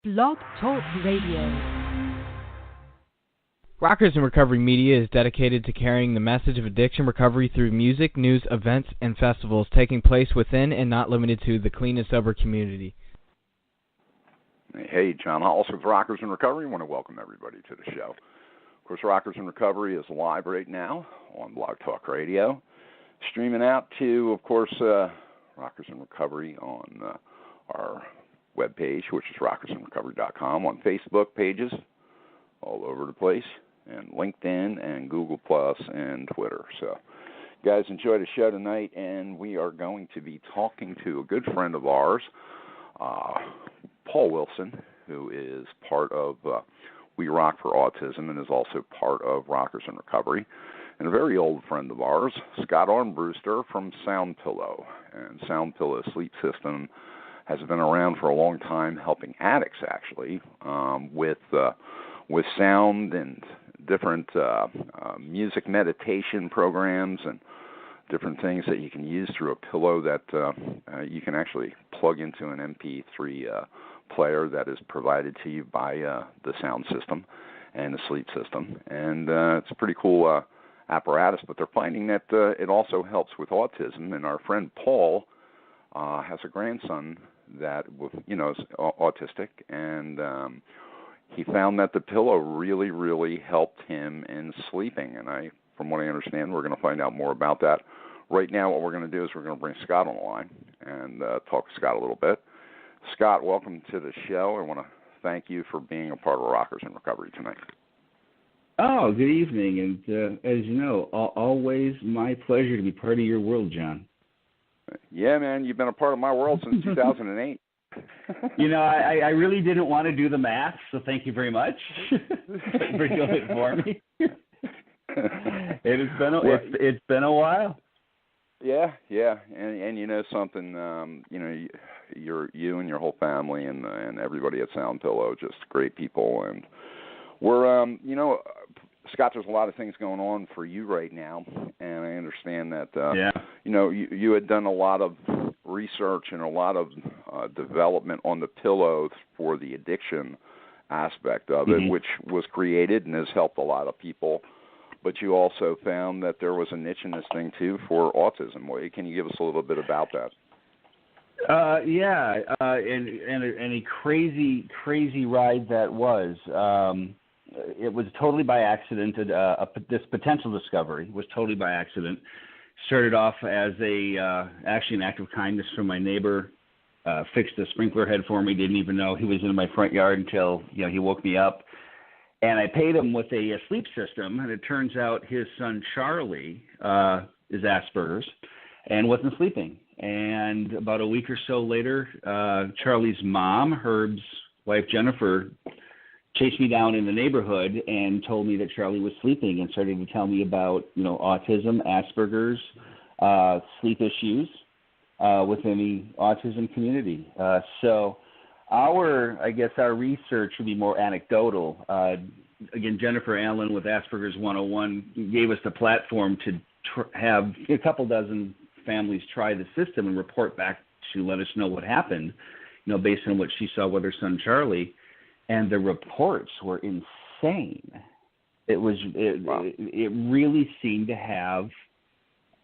Blog Talk Radio. Rockers in Recovery Media is dedicated to carrying the message of addiction recovery through music, news, events, and festivals taking place within and not limited to the clean and sober community. Hey, John Hollis with Rockers in Recovery. I want to welcome everybody to the show. Of course, Rockers in Recovery is live right now on Blog Talk Radio, streaming out to, of course, Rockers in Recovery on our webpage, which is rockersinrecovery.com, on Facebook pages all over the place, and LinkedIn and Google Plus and Twitter. So, guys, enjoy the show tonight, and we are going to be talking to a good friend of ours, Paul Wilson, who is part of We Rock for Autism and is also part of Rockers in Recovery, and a very old friend of ours, Scott Armbruster from Sound Pillow. And Sound Pillow Sleep System has been around for a long time, helping addicts actually with sound and different music meditation programs and different things that you can use through a pillow that you can actually plug into an MP3 player that is provided to you by the sound system and the sleep system. And it's a pretty cool apparatus, but they're finding that it also helps with autism. And our friend Paul has a grandson that is autistic, and he found that the pillow really, really helped him in sleeping. And from what I understand, we're going to find out more about that. Right now, what we're going to do is we're going to bring Scott on the line and talk to Scott a little bit. Scott, welcome to the show. I want to thank you for being a part of Rockers in Recovery tonight. Oh, good evening. And as you know, always my pleasure to be part of your world, John. Yeah, man, you've been a part of my world since 2008. I really didn't want to do the math, so thank you very much for doing it for me. It's been a while. Yeah, and you know something, you and your whole family and everybody at Sound Pillow, just great people, and we're Scott, there's a lot of things going on for you right now, and I understand that you had done a lot of research and a lot of development on the pillow for the addiction aspect of it, which was created and has helped a lot of people. But you also found that there was a niche in this thing too for autism. Can you give us a little bit about that? And a crazy ride that was. It was totally by accident. This potential discovery was totally by accident. Started off as actually an act of kindness from my neighbor. Fixed a sprinkler head for me. Didn't even know he was in my front yard until he woke me up. And I paid him with a sleep system. And it turns out his son Charlie is Asperger's and wasn't sleeping. And about a week or so later, Charlie's mom, Herb's wife Jennifer, chased me down in the neighborhood and told me that Charlie was sleeping and started to tell me about, autism, Asperger's, sleep issues within the autism community. So our research would be more anecdotal. Again, Jennifer Allen with Asperger's 101 gave us the platform to have a couple dozen families try the system and report back to let us know what happened, based on what she saw with her son Charlie. And the reports were insane. It really seemed to have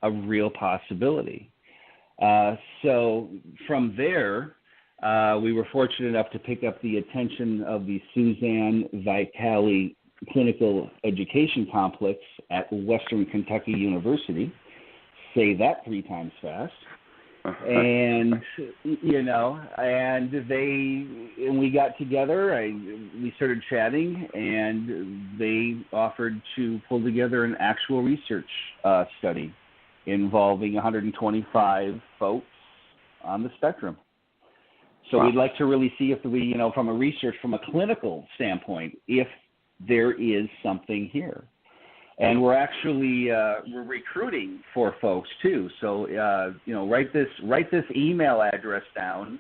a real possibility. So from there, we were fortunate enough to pick up the attention of the Suzanne Vitale Clinical Education Complex at Western Kentucky University. Say that 3 times fast. And we got together. We started chatting, and they offered to pull together an actual research study involving 125 folks on the spectrum. So we'd like to really see if we, from a clinical standpoint, if there is something here. And we're actually we're recruiting for folks too. So write this email address down,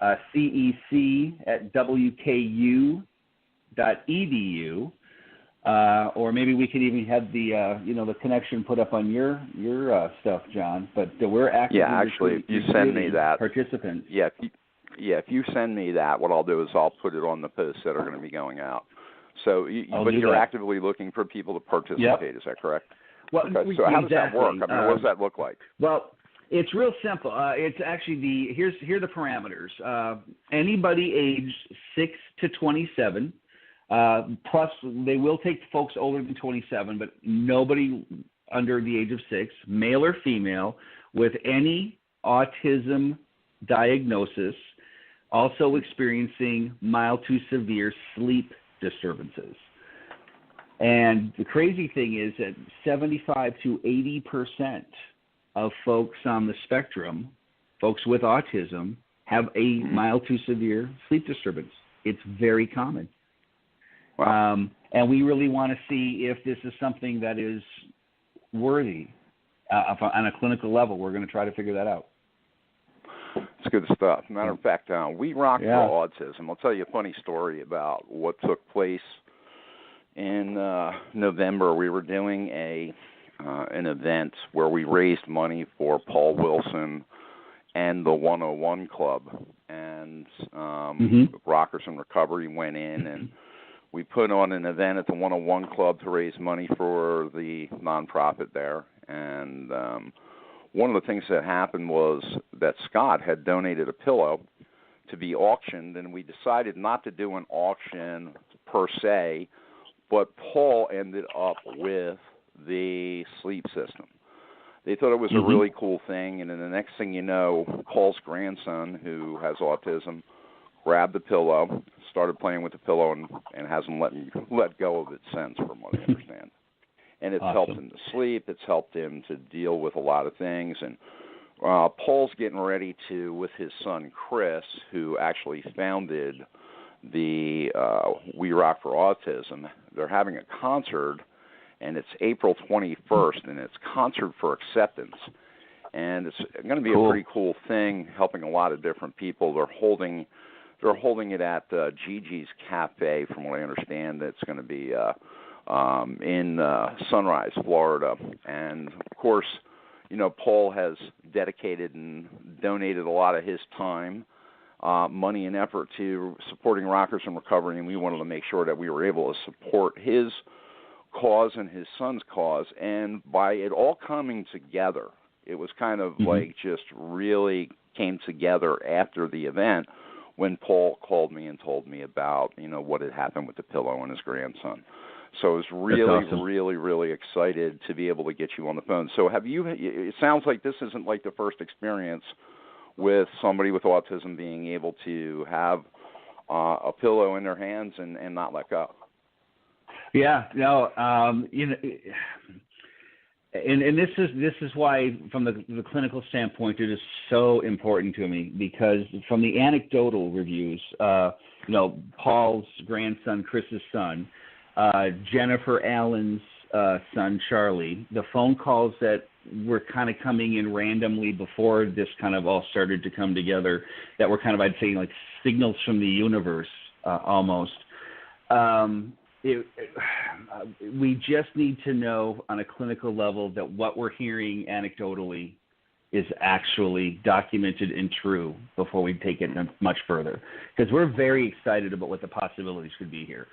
cec@wku.edu, or maybe we could even have the connection put up on your stuff, John. But we're actively actually, if you send me that participants. Yeah, if you send me that, what I'll do is I'll put it on the posts that are going to be going out. So, but you're actively looking for people to participate. Yep. Is that correct? Well, okay. So how does that work? I mean, what does that look like? Well, it's real simple. It's actually here are the parameters. Anybody aged 6 to 27, plus they will take folks older than 27, but nobody under the age of 6, male or female, with any autism diagnosis, also experiencing mild to severe sleep disturbances. And the crazy thing is that 75 to 80% of folks on the spectrum, folks with autism, have a mild to severe sleep disturbance. It's very common. Wow. And we really want to see if this is something that is worthy on a clinical level. We're going to try to figure that out. It's good stuff. Matter of fact, we rock for autism. I'll tell you a funny story about what took place in November. We were doing an event where we raised money for Paul Wilson and the 101 Club, and Rockers in Recovery went in, and we put on an event at the 101 Club to raise money for the nonprofit there. And one of the things that happened was that Scott had donated a pillow to be auctioned, and we decided not to do an auction per se, but Paul ended up with the sleep system. They thought it was a really cool thing, and then the next thing you know, Paul's grandson, who has autism, grabbed the pillow, started playing with the pillow, and hasn't let go of it since, from what I understand. And it's helped him to sleep. It's helped him to deal with a lot of things. And Paul's getting ready to, with his son Chris, who actually founded the We Rock for Autism, they're having a concert, and it's April 21st, and it's Concert for Acceptance. And it's going to be a pretty cool thing, helping a lot of different people. They're holding it at Gigi's Cafe, from what I understand. It's going to be in Sunrise, Florida. And, of course, you know, Paul has dedicated and donated a lot of his time, money, and effort to supporting Rockers in Recovery, and we wanted to make sure that we were able to support his cause and his son's cause. And by it all coming together, it was kind of like just really came together after the event when Paul called me and told me about, you know, what had happened with the pillow and his grandson. So I was really excited to be able to get you on the phone. So it sounds like this isn't like the first experience with somebody with autism being able to have a pillow in their hands and not let go. Yeah, no, you know, and this is why, from the clinical standpoint, it is so important to me, because from the anecdotal reviews, you know, Paul's grandson, Chris's son, Jennifer Allen's son, Charlie, the phone calls that were kind of coming in randomly before this kind of all started to come together, that were kind of, I'd say, like signals from the universe, almost. We just need to know on a clinical level that what we're hearing anecdotally is actually documented and true before we take it much further, because we're very excited about what the possibilities could be here.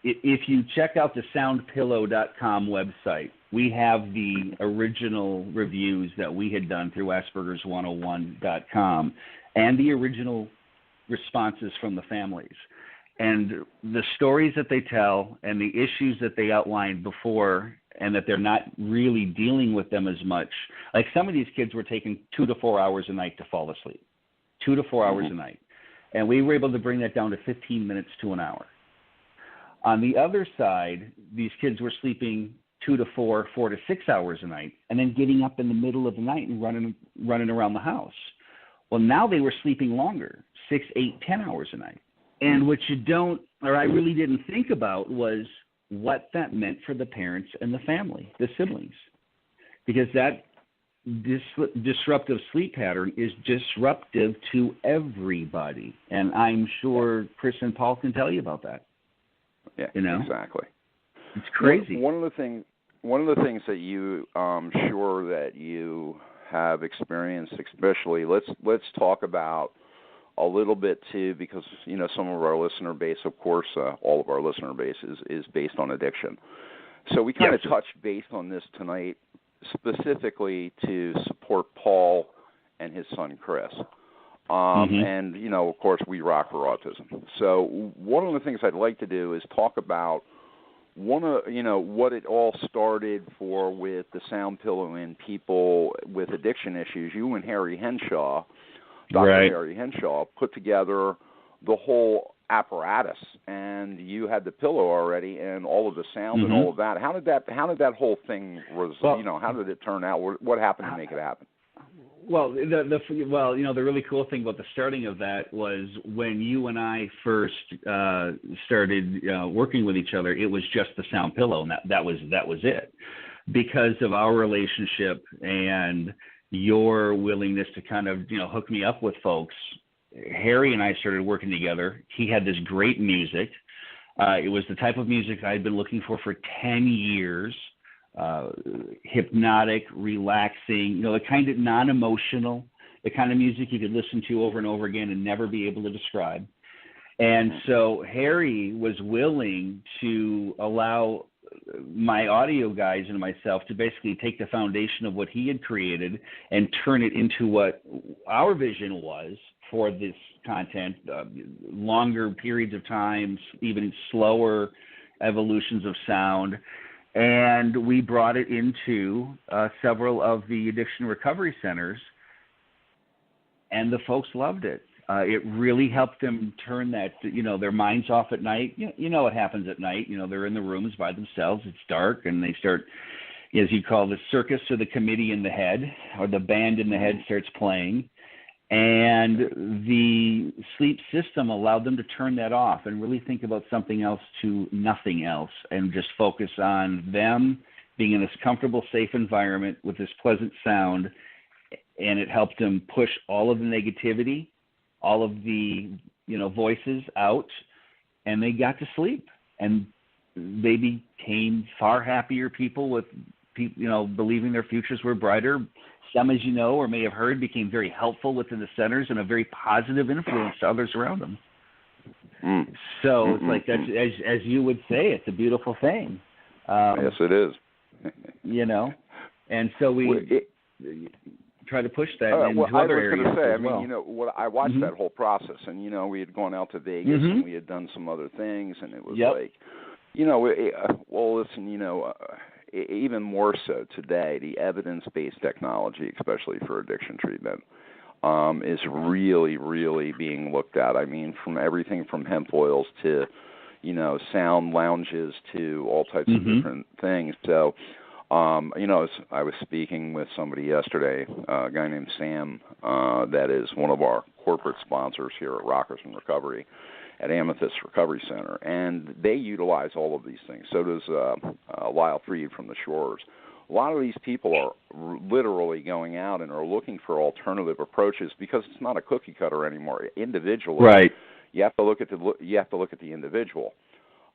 If you check out the soundpillow.com website, we have the original reviews that we had done through Aspergers101.com and the original responses from the families. And the stories that they tell and the issues that they outlined before, and that they're not really dealing with them as much. Like, some of these kids were taking 2 to 4 hours a night to fall asleep, 2 to 4 hours a night. And we were able to bring that down to 15 minutes to an hour. On the other side, these kids were sleeping 2 to 4, 4 to 6 hours a night, and then getting up in the middle of the night and running around the house. Well, now they were sleeping longer, 6, 8, 10 hours a night. And what I really didn't think about was what that meant for the parents and the family, the siblings, because that disruptive sleep pattern is disruptive to everybody. And I'm sure Chris and Paul can tell you about that. Yeah, you know? Exactly. It's crazy. One of the things that you, sure that you have experienced, especially, let's talk about a little bit too, because some of our listener base, of course, all of our listener base is based on addiction. So we kind of touched base on this tonight, specifically to support Paul and his son Chris. And, of course, we rock for autism. So one of the things I'd like to do is talk about what it all started for with the Sound Pillow and people with addiction issues. You and Harry Henshaw, Dr. Harry Henshaw, put together the whole apparatus, and you had the pillow already and all of the sound and all of that. How did that whole thing how did it turn out? What happened to make it happen? Well, the really cool thing about the starting of that was when you and I first started working with each other. It was just the Sound Pillow, and that was it. Because of our relationship and your willingness to kind of hook me up with folks, Harry and I started working together. He had this great music. It was the type of music I'd been looking for 10 years. Hypnotic, relaxing, the kind of non-emotional, the kind of music you could listen to over and over again and never be able to describe. And so Harry was willing to allow my audio guys and myself to basically take the foundation of what he had created and turn it into what our vision was for this content, longer periods of time, even slower evolutions of sound. And we brought it into several of the addiction recovery centers, and the folks loved it. It really helped them turn that, their minds off at night. You know what happens at night. They're in the rooms by themselves. It's dark, and they start, as you call the circus or the committee in the head, or the band in the head starts playing. And the sleep system allowed them to turn that off and really think about something else to nothing else, and just focus on them being in this comfortable, safe environment with this pleasant sound. And it helped them push all of the negativity, all of the voices out, and they got to sleep. And they became far happier people with believing their futures were brighter. Some, as you know or may have heard, became very helpful within the centers and a very positive influence to others around them. So it's like, that's, as you would say, it's a beautiful thing. Yes, it is. And so we try to push that into other areas as well. I watched that whole process, and we had gone out to Vegas and we had done some other things, and it was even more so today, the evidence-based technology, especially for addiction treatment, is really, really being looked at. I mean, from everything from hemp oils to, sound lounges to all types of different things. So, I was speaking with somebody yesterday, a guy named Sam, that is one of our corporate sponsors here at Rockers in Recovery, at Amethyst Recovery Center, and they utilize all of these things. So does Lyle Freed from the Shores. A lot of these people are literally going out and are looking for alternative approaches because it's not a cookie cutter anymore. Individually, right? You have to look at the individual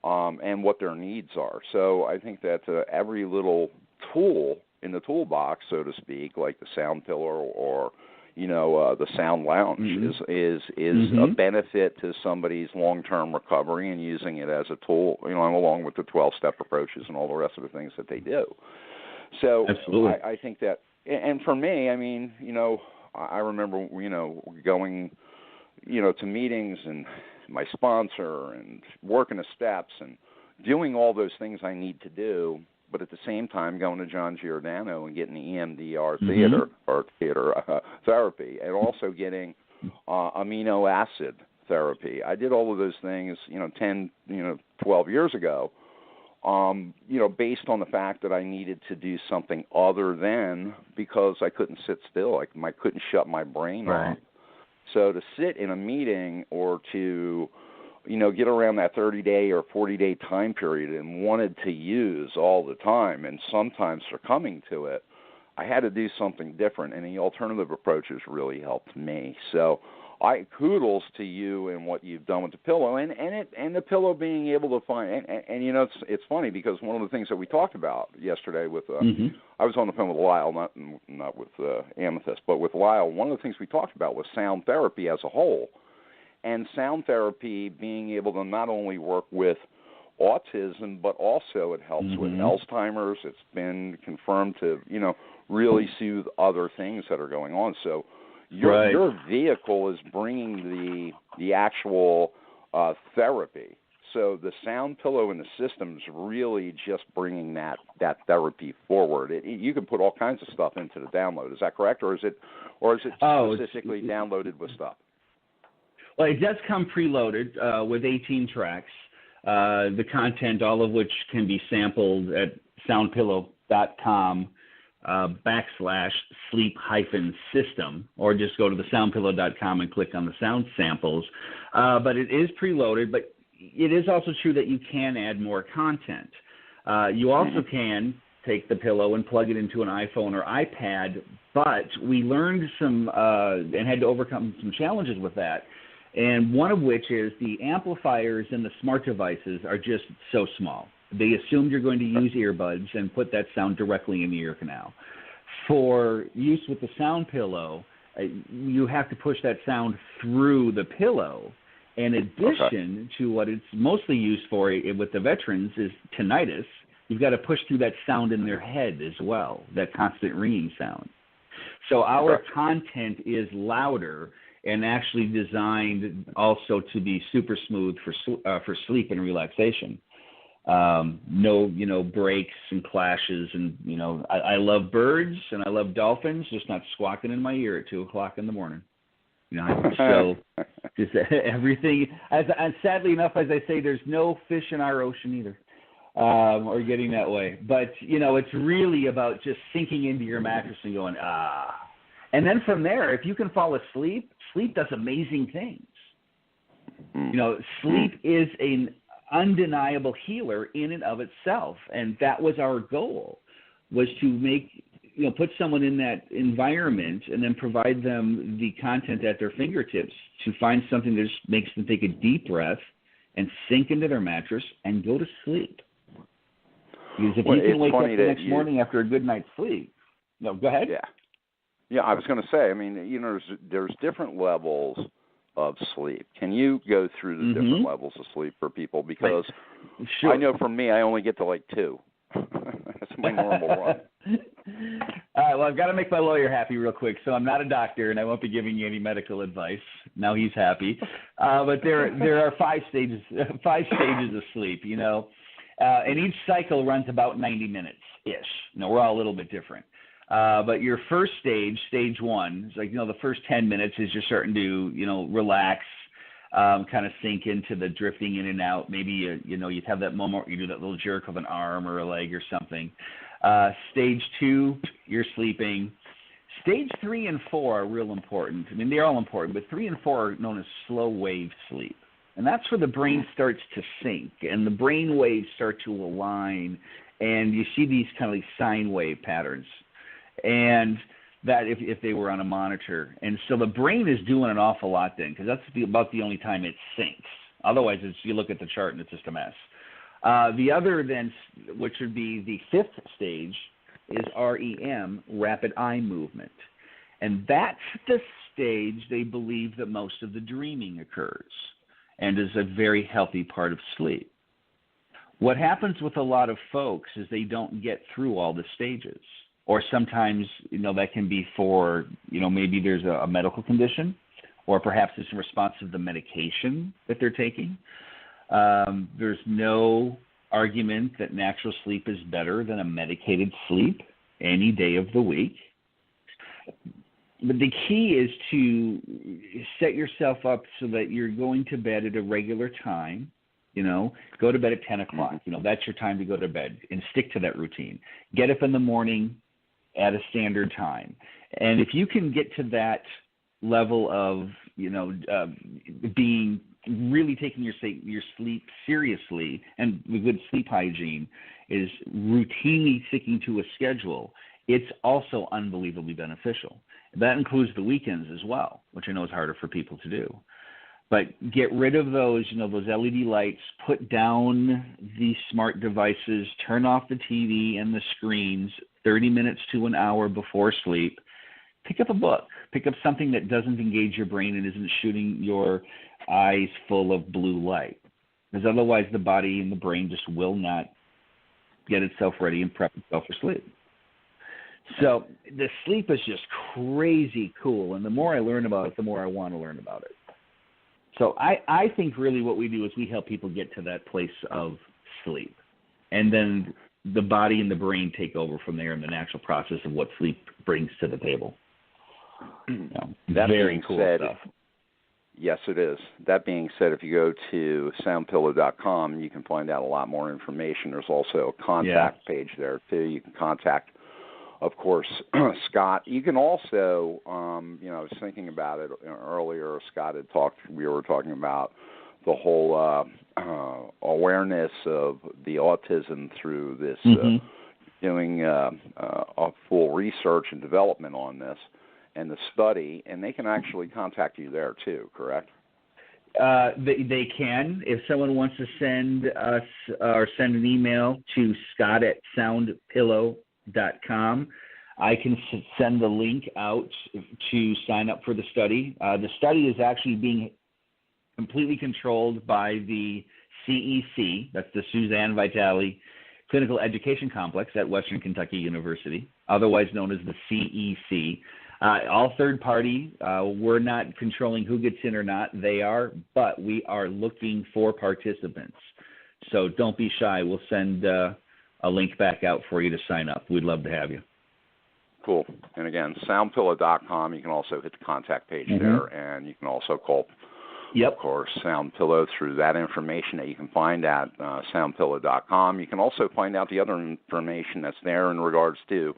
and what their needs are. So I think that every little tool in the toolbox, so to speak, like the Sound Pillow or the Sound Lounge is a benefit to somebody's long-term recovery and using it as a tool, along with the 12-step approaches and all the rest of the things that they do. So I think that, and for me, I mean, I remember, going, to meetings and my sponsor and working the steps and doing all those things I need to do, but at the same time going to John Giordano and getting the EMDR therapy, and also getting amino acid therapy. I did all of those things, 10, 12 years ago, based on the fact that I needed to do something other than, because I couldn't sit still. I couldn't shut my brain off. So to sit in a meeting or to get around that 30-day or 40-day time period and wanted to use all the time and sometimes succumbing to it, I had to do something different, and the alternative approaches really helped me. So kudos to you and what you've done with the pillow, and the pillow being able to find, and it's funny because one of the things that we talked about yesterday with, I was on the phone with Lyle, not with Amethyst, but with Lyle, one of the things we talked about was sound therapy as a whole. and sound therapy being able to not only work with autism, but also it helps with Alzheimer's. It's been confirmed to, really soothe other things that are going on. So your vehicle is bringing the actual therapy. So the sound pillow and the system's really just bringing that therapy forward. You can put all kinds of stuff into the download. Is that correct, or is it specifically downloaded with stuff? Well, it does come preloaded with 18 tracks. The content, all of which can be sampled at soundpillow.com /sleep-system, or just go to the soundpillow.com and click on the sound samples. But it is preloaded, but it is also true that you can add more content. You also can take the pillow and plug it into an iPhone or iPad, but we learned some and had to overcome some challenges with that. And one of which is the amplifiers in the smart devices are just so small. They assumed you're going to use earbuds and put that sound directly in the ear canal. For use with the sound pillow, you have to push that sound through the pillow. In addition to what it's mostly used for with the veterans is tinnitus, you've got to push through that sound in their head as well, that constant ringing sound. So our content is louder and actually designed also to be super smooth for sleep and relaxation. No, breaks and clashes, and I love birds and I love dolphins, just not squawking in my ear at 2:00 in the morning. So just everything. And sadly enough, as I say, there's no fish in our ocean either, or getting that way. But it's really about just sinking into your mattress and going and then from there, if you can fall asleep, sleep does amazing things. Sleep is an undeniable healer in and of itself, and that was our goal, was to make put someone in that environment and then provide them the content at their fingertips to find something that just makes them take a deep breath and sink into their mattress and go to sleep. Because if you can wake up the next morning after a good night's sleep, go ahead. Yeah, I was going to say, there's different levels of sleep. Can you go through the different levels of sleep for people? Because I know for me, I only get to 2. That's my normal run. All right, well, I've got to make my lawyer happy real quick. So I'm not a doctor, and I won't be giving you any medical advice. Now he's happy. But there are 5 stages of sleep, and each cycle runs about 90 minutes-ish. We're all a little bit different. But your first stage 1, is the first 10 minutes is you're starting to, relax, kind of sink into the drifting in and out. Maybe, you'd have that moment where you do that little jerk of an arm or a leg or something. Stage 2, you're sleeping. Stage 3 and 4 are real important. They're all important, but 3 and 4 are known as slow wave sleep. And that's where the brain starts to sync and the brain waves start to align, and you see these kind of like sine wave patterns. And that if they were on a monitor. And so the brain is doing an awful lot then, because that's about the only time it syncs. Otherwise, you look at the chart and it's just a mess. The other then, which would be the 5th stage, is REM, rapid eye movement. And that's the stage they believe that most of the dreaming occurs and is a very healthy part of sleep. What happens with a lot of folks is they don't get through all the stages. Or sometimes, that can be for, maybe there's a medical condition, or perhaps it's in response to the medication that they're taking. There's no argument that natural sleep is better than a medicated sleep any day of the week. But the key is to set yourself up so that you're going to bed at a regular time. Go to bed at 10 o'clock. That's your time to go to bed, and stick to that routine. Get up in the morning at a standard time. And if you can get to that level of, being really taking your sleep seriously, and the good sleep hygiene is routinely sticking to a schedule, it's also unbelievably beneficial. That includes the weekends as well, which I know is harder for people to do. But get rid of those, those LED lights, put down the smart devices, turn off the TV and the screens 30 minutes to an hour before sleep. Pick up a book. Pick up something that doesn't engage your brain and isn't shooting your eyes full of blue light, because otherwise the body and the brain just will not get itself ready and prep itself for sleep. So the sleep is just crazy cool, and the more I learn about it, the more I want to learn about it. So I think really what we do is we help people get to that place of sleep, and then the body and the brain take over from there in the natural process of what sleep brings to the table. Very cool stuff. Yes, it is. That being said, if you go to soundpillow.com, you can find out a lot more information. There's also a contact page there, too. You can contact, of course, Scott. You can also, I was thinking about it earlier. Scott had we were talking about the whole awareness of the autism through this, doing a full research and development on this and the study, and they can actually contact you there too, correct? They can. If someone wants to send us or send an email to scott@soundpillow.com, I can send the link out to sign up for the study. The study is actually being completely controlled by the CEC, that's the Suzanne Vitale Clinical Education Complex at Western Kentucky University, otherwise known as the CEC. All third party, we're not controlling who gets in or not, they are, but we are looking for participants. So don't be shy. We'll send a link back out for you to sign up. We'd love to have you. Cool. And again, soundpillow.com. You can also hit the contact page there, and you can also call, of course, Soundpillow through that information that you can find at soundpillow.com. You can also find out the other information that's there in regards to,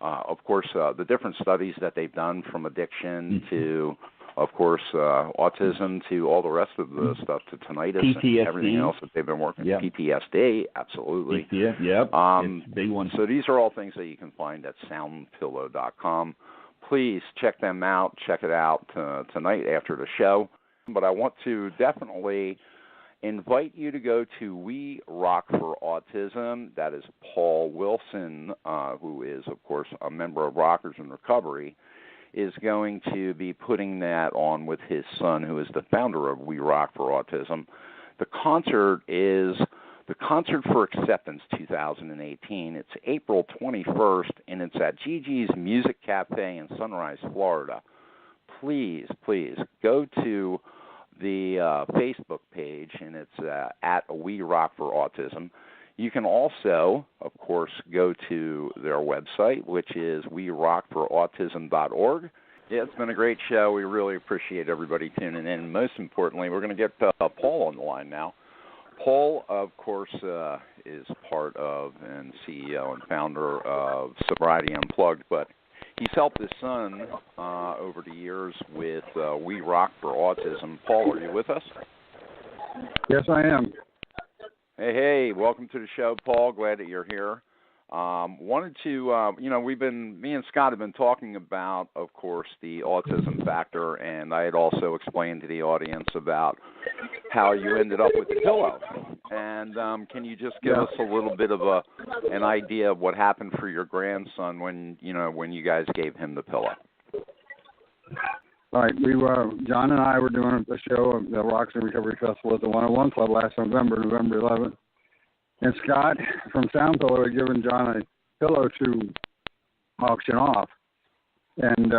of course, the different studies that they've done from addiction to, of course, autism to all the rest of the stuff, to tinnitus PTSD. And everything else that they've been working. PTSD, absolutely. It's a big one. So these are all things that you can find at soundpillow.com. Please check them out. Check it out tonight after the show. But I want to definitely invite you to go to We Rock for Autism. That is Paul Wilson, who is, of course, a member of Rockers in Recovery, is going to be putting that on with his son, who is the founder of We Rock for Autism. The concert is the Concert for Acceptance 2018. It's April 21st, and it's at Gigi's Music Cafe in Sunrise, Florida. Please go to the Facebook page, and it's at We Rock for Autism. You can also, of course, go to their website, which is werockforautism.org. Yeah, it's been a great show. We really appreciate everybody tuning in. Most importantly, we're going to get Paul on the line now. Paul, of course, is part of and CEO and founder of Sobriety Unplugged, but he's helped his son over the years with We Rock for Autism. Paul, are you with us? Yes, I am. Hey, welcome to the show, Paul. Glad that you're here. Wanted to, me and Scott have been talking about, of course, the autism factor, and I had also explained to the audience about how you ended up with the pillow. And can you just give us a little bit of an idea of what happened for your grandson when you guys gave him the pillow? All right, John and I were doing a show at the Rocks and Recovery Festival at the 101 Club last November 11th. And Scott from Soundpillow had given John a pillow to auction off. And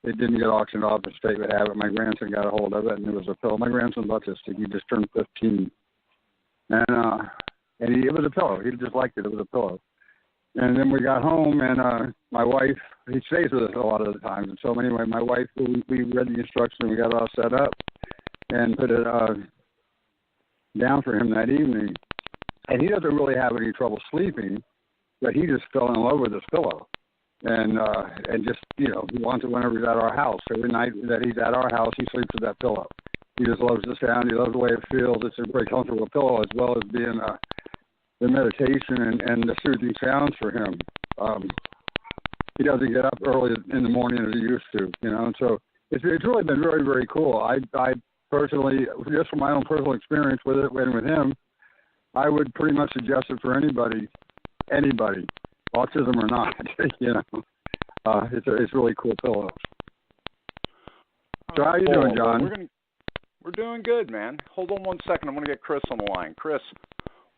it didn't get auctioned off. The state would have it. My grandson got a hold of it, and it was a pillow. My grandson's autistic. He just turned 15. And it was a pillow. He just liked it. It was a pillow. And then we got home, and my wife, he stays with us a lot of the times. And so anyway, my wife, we read the instructions, we got it all set up and put it down for him that evening. And he doesn't really have any trouble sleeping, but he just fell in love with this pillow. And just, he wants it whenever he's at our house. Every night that he's at our house, he sleeps with that pillow. He just loves the sound. He loves the way it feels. It's a very comfortable pillow, as well as being the meditation and the soothing sounds for him. He doesn't get up early in the morning as he used to, and so it's really been very, very cool. I personally, just from my own personal experience with it and with him, I would pretty much suggest it for anybody, autism or not. It's a really cool pillow. So how you doing, John? We're doing good, man. Hold on one second. I'm going to get Chris on the line. Chris,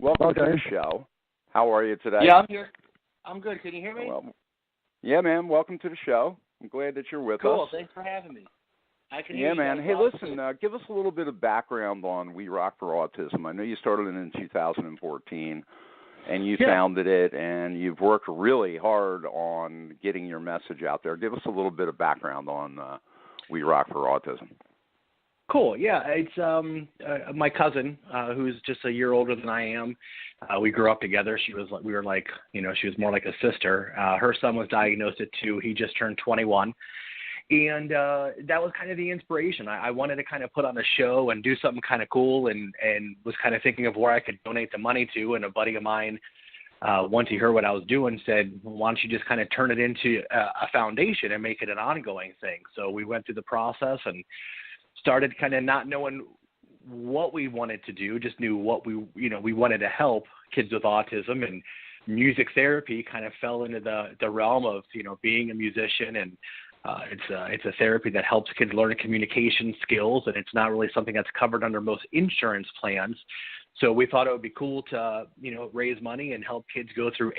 welcome to the show. How are you today? Yeah, I'm here. I'm good. Can you hear me? Well, yeah, man. Welcome to the show. I'm glad that you're with us. Cool. Thanks for having me. I can hear you. Yeah, man. Hey, well. listen, give us a little bit of background on We Rock for Autism. I know you started it in 2014, and you founded it, and you've worked really hard on getting your message out there. Give us a little bit of background on We Rock for Autism. Cool. Yeah, it's my cousin who's just a year older than I am. We grew up together. She was more like a sister. Her son was diagnosed at 2. He just turned 21. And that was kind of the inspiration. I wanted to kind of put on a show and do something kind of cool, and was kind of thinking of where I could donate the money to. And a buddy of mine, once he heard what I was doing, said, why don't you just kind of turn it into a foundation and make it an ongoing thing? So we went through the process and started kind of not knowing what we wanted to do, just knew what we wanted to help kids with autism, and music therapy kind of fell into the realm of, being a musician, and it's a therapy that helps kids learn communication skills, and it's not really something that's covered under most insurance plans. So we thought it would be cool to, raise money and help kids go through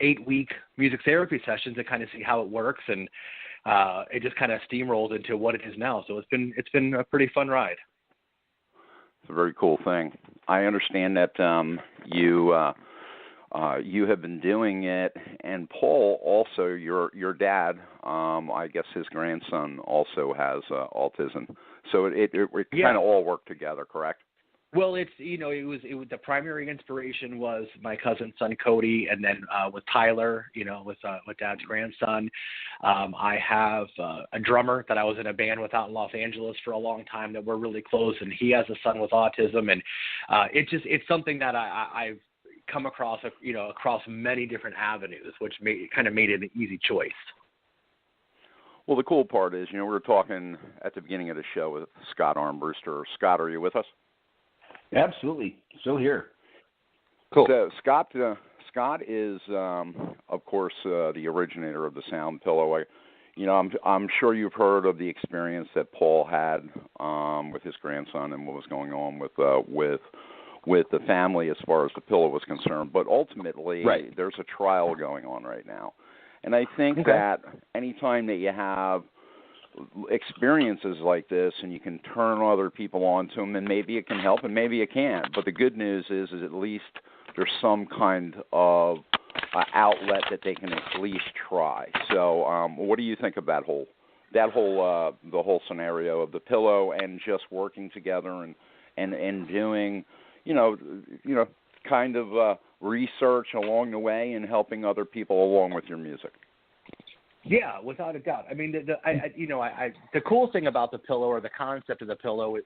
8-week music therapy sessions and kind of see how it works, and it just kind of steamrolled into what it is now. So it's been a pretty fun ride. It's a very cool thing. I understand that you have been doing it, and Paul also, your dad, I guess his grandson also has autism. So it kind of all worked together, correct? Well, it was the primary inspiration was my cousin's son Cody, and then with Tyler, with Dad's grandson. I have a drummer that I was in a band with out in Los Angeles for a long time that we're really close, and he has a son with autism, and it's something that I've come across across many different avenues, which made it an easy choice. Well, the cool part is, we were talking at the beginning of the show with Scott Armbruster. Scott, are you with us? Absolutely. Still here. Cool. So Scott is, of course, the originator of the sound pillow. I'm sure you've heard of the experience that Paul had with his grandson and what was going on with the family as far as the pillow was concerned. But ultimately, there's a trial going on right now. And I think that anytime that you have experiences like this and you can turn other people on to them, and maybe it can help and maybe it can't. But the good news is at least there's some kind of outlet that they can at least try. So what do you think of the whole scenario of the pillow and just working together and doing, kind of research along the way and helping other people along with your music? Yeah, without a doubt. I mean, the cool thing about the pillow, or the concept of the pillow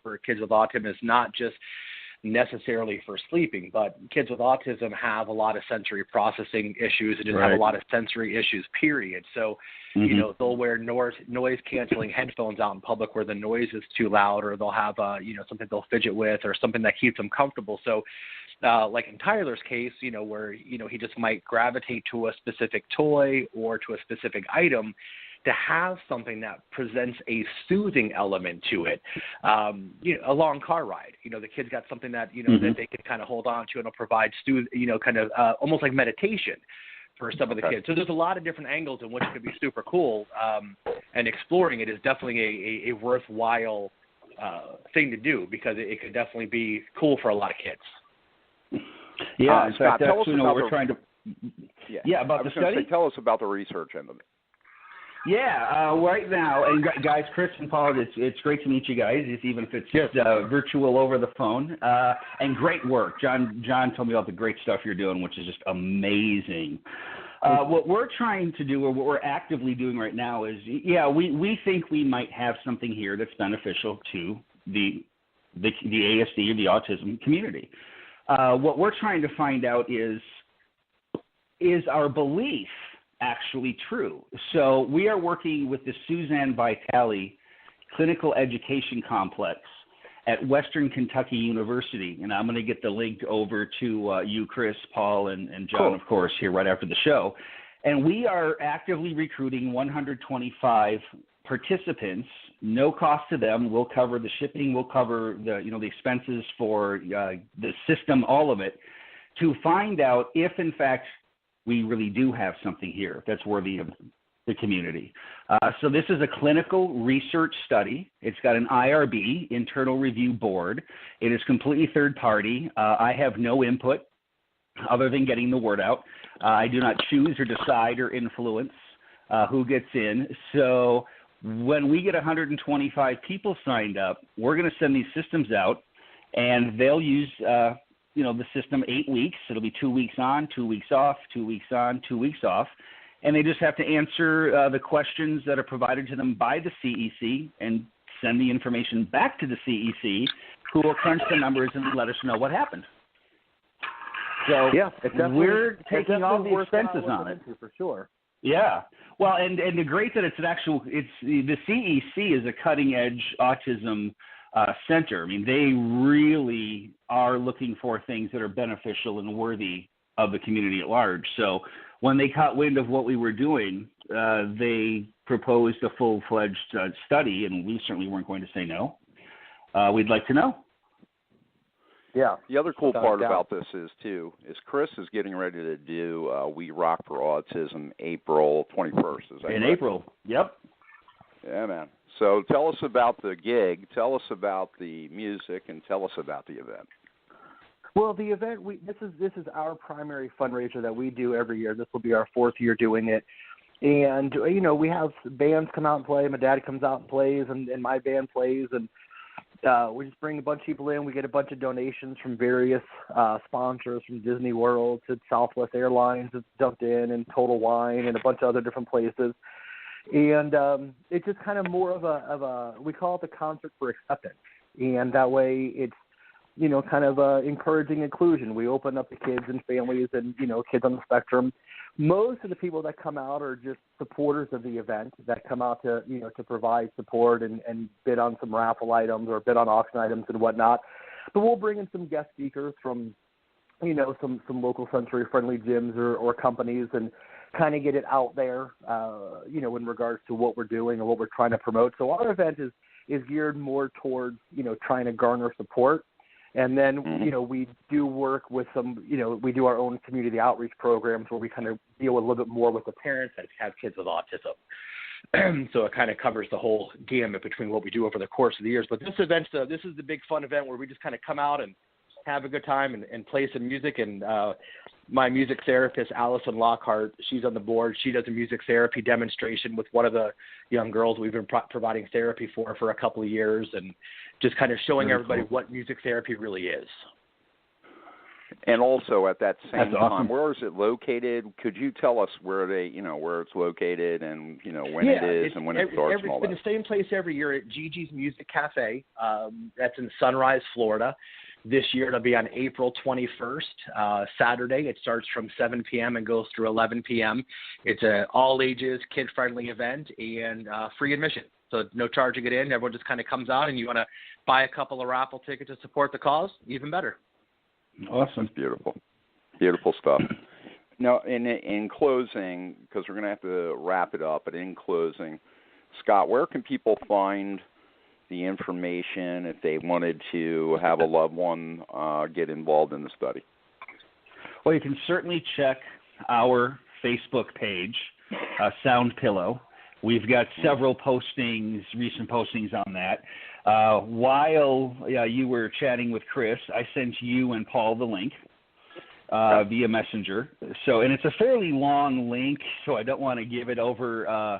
for kids with autism, is not just necessarily for sleeping, but kids with autism have a lot of sensory processing issues and just have a lot of sensory issues, period. So, they'll wear noise canceling headphones out in public where the noise is too loud, or they'll have something they'll fidget with, or something that keeps them comfortable. So, like in Tyler's case, where, he just might gravitate to a specific toy or to a specific item, to have something that presents a soothing element to it. A long car ride, the kid's got something that, that they can kind of hold on to, and it'll provide, almost like meditation for some of the kids. So there's a lot of different angles in which it could be super cool. And exploring it is definitely a worthwhile thing to do, because it could definitely be cool for a lot of kids. Yeah, in Scott, fact, tell us about we're trying to. Yeah, about the study. Tell us about the research end of it. Yeah, right now, and guys, Chris and Paul, it's great to meet you guys, even if it's just virtual over the phone. And great work. John told me about the great stuff you're doing, which is just amazing. What we're trying to do, or what we're actively doing right now, is we think we might have something here that's beneficial to the ASD, or the autism community. What we're trying to find out is our belief actually true? So we are working with the Suzanne Vitale Clinical Education Complex at Western Kentucky University, and I'm going to get the link over to you, Chris, Paul, and John, of course, here right after the show. And we are actively recruiting 125 participants no cost to them. We'll cover the shipping. We'll cover the expenses for the system, all of it, to find out if, in fact, we really do have something here that's worthy of the community. So this is a clinical research study. It's got an IRB, Internal Review Board. It is completely third party. I have no input other than getting the word out. I do not choose or decide or influence who gets in. So when we get 125 people signed up, we're going to send these systems out, and they'll use the system 8 weeks. It'll be 2 weeks on, 2 weeks off, 2 weeks on, 2 weeks off. And they just have to answer the questions that are provided to them by the CEC and send the information back to the CEC, who will crunch the numbers and let us know what happened. So yeah, we're taking all the expenses on it. For sure. Yeah. Well, and the great that the CEC is a cutting edge autism center. I mean, they really are looking for things that are beneficial and worthy of the community at large. So when they caught wind of what we were doing, they proposed a full-fledged study, and we certainly weren't going to say no. We'd like to know. Yeah. The other cool part about this is Chris is getting ready to do We Rock for Autism April 21st. Is that in right? April? Yep. Yeah, man. So tell us about the gig, tell us about the music, and tell us about the event. Well, the event, this is our primary fundraiser that we do every year. This will be our 4th year doing it. And, we have bands come out and play. My dad comes out and plays, and my band plays. And we just bring a bunch of people in. We get a bunch of donations from various sponsors, from Disney World to Southwest Airlines that's jumped in, and Total Wine, and a bunch of other different places. And it's just kind of more of a we call it the concert for acceptance. And that way it's, kind of encouraging inclusion. We open up to kids and families and, kids on the spectrum. Most of the people that come out are just supporters of the event that come out to, to provide support and bid on some raffle items or bid on auction items and whatnot. But we'll bring in some guest speakers from, some local sensory-friendly gyms or companies and kind of get it out there, in regards to what we're doing and what we're trying to promote. So our event is geared more towards, trying to garner support. And then, we do work with some, we do our own community outreach programs where we kind of deal a little bit more with the parents that have kids with autism. So it kind of covers the whole gamut between what we do over the course of the years. But this event, this is the big fun event where we just kind of come out and have a good time and play some music. And my music therapist, Allison Lockhart, she's on the board. She does a music therapy demonstration with one of the young girls we've been providing therapy for a couple of years, and just kind of showing everybody what music therapy really is. And also at that same That's awesome. time, where is it located? Could you tell us where where it's located and, when it is and when it starts and all that? It's been the same place every year at Gigi's Music Cafe. That's in Sunrise, Florida. This year it'll be on April 21st, Saturday. It starts from 7 p.m. and goes through 11 p.m. It's an all-ages, kid-friendly event and free admission. So no charge to get in. Everyone just kind of comes out, and you want to buy a couple of raffle tickets to support the cause, even better. Awesome. Beautiful. Beautiful stuff. Now, in closing, because we're going to have to wrap it up, but in closing, Scott, where can people find the information if they wanted to have a loved one get involved in the study? Well, you can certainly check our Facebook page, Sound Pillow. We've got several recent postings on that. While you were chatting with Chris, I sent you and Paul the link via Messenger. So, and it's a fairly long link, so I don't want to give it over,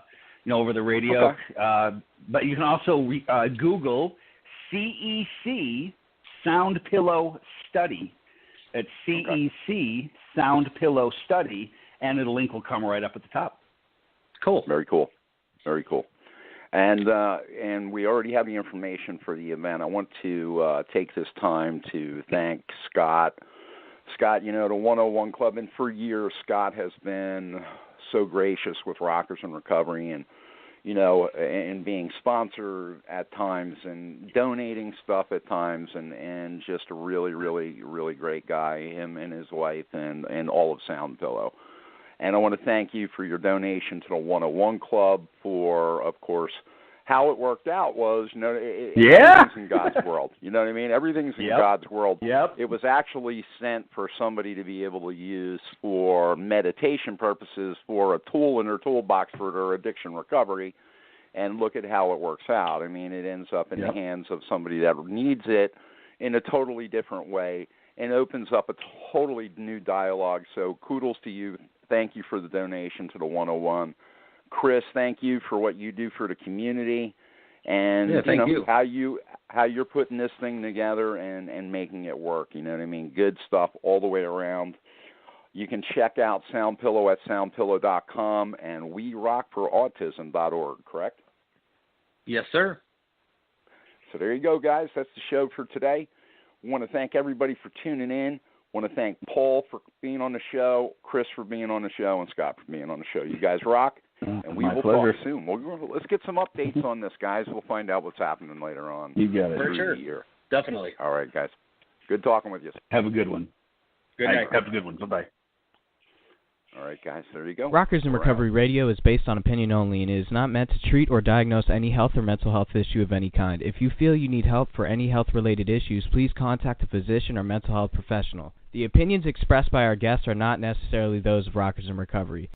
over the radio. Okay. But you can also Google CEC Sound Pillow Study. It's CEC Sound Pillow Study, and the link will come right up at the top. Cool. Very cool. Very cool. And we already have the information for the event. I want to take this time to thank Scott. Scott, the 101 Club, and for years Scott has been so gracious with Rockers in Recovery and, and being sponsored at times and donating stuff at times and just a really, really, really great guy, him and his wife and all of Sound Pillow. And I want to thank you for your donation to the 101 Club, for, of course, how it worked out was, Yeah. everything's in God's world. You know what I mean? Everything's in Yep. God's world. Yep. It was actually sent for somebody to be able to use for meditation purposes, for a tool in their toolbox for their addiction recovery, and look at how it works out. I mean, it ends up in the hands of somebody that needs it in a totally different way and opens up a totally new dialogue. So kudos to you. Thank you for the donation to the 101. Chris, thank you for what you do for the community, and thank you. how you're putting this thing together and making it work. You know what I mean? Good stuff all the way around. You can check out Soundpillow at soundpillow.com and WeRockForAutism.org, correct? Yes, sir. So there you go, guys. That's the show for today. I want to thank everybody for tuning in. I want to thank Paul for being on the show, Chris for being on the show, and Scott for being on the show. You guys rock, and we will talk soon. Let's get some updates on this, guys. We'll find out what's happening later on. You got it. For sure. The year. Definitely. All right, guys. Good talking with you. Have a good one. Good night. Have a good one. Bye-bye. All right, guys, there you go. Rockers in Recovery Radio is based on opinion only and is not meant to treat or diagnose any health or mental health issue of any kind. If you feel you need help for any health-related issues, please contact a physician or mental health professional. The opinions expressed by our guests are not necessarily those of Rockers in Recovery.